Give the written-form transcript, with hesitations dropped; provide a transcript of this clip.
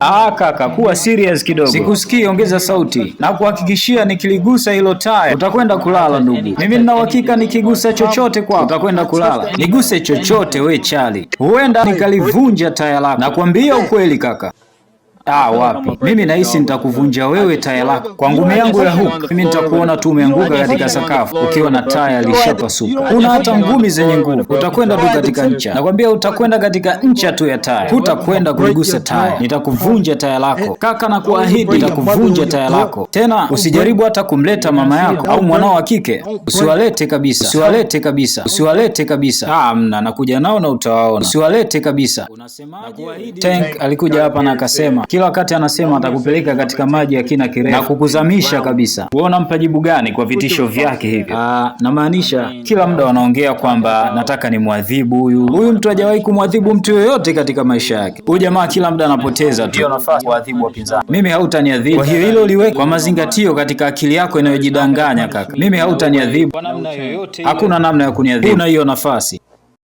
Kaka, kuwa serious kidogo. Sikusikii, ongeza sauti. Na kuhakikishia nikiligusa hilo taya utakwenda kulala ndugu. Mimi nina uhakika nikigusa chochote kwako utakwenda kulala. Niguse chochote we chali. Huenda nikalivunja taya lako. Nakwambia ukweli kaka. Wapi? Mimi nahisi nitakuvunja wewe taya lako kwa ngumi yangu ya hook. Mimi nitakuona tu umeanguka katika sakafu ukiwa na taya lishapasuka. Una hata ngumi zenye nguvu. Utakwenda tu katika ncha. Nakwambia utakwenda katika ncha tu ya taya. Hutakwenda kuligusa taya. Nitakuvunja taya lako. Kaka, na kuahidi nitakuvunja taya lako. Tena usijaribu hata kumleta mama yako au mwanao wa kike. Usiwalete kabisa. Usiwalete kabisa. Usiwalete kabisa. Nakuja nao na utawaona. Usiwalete kabisa. Tank alikuja hapa na akasema kila wakati anasema atakupeleka katika maji ya kina kirefu na kukuzamisha kabisa. Uona mpajibu gani kwa vitisho vyake hivyo? Namaanisha kila muda wanaongea kwamba nataka ni muadhibu huyu. Huyu mtu hajawahi kumwadhibu mtu yoyote katika maisha yake. Huyu jamaa kila muda anapoteza tu. Ndio nafasi kuadhibu wapinzani. Mimi hautaniadhibu. Kwa hiyo hilo liweke kwa mazingatio katika akili yako inayojidanganya kaka. Mimi hautaniadhibu kwa namna yoyote. Hakuna namna ya kuniadhibu. Una hiyo nafasi.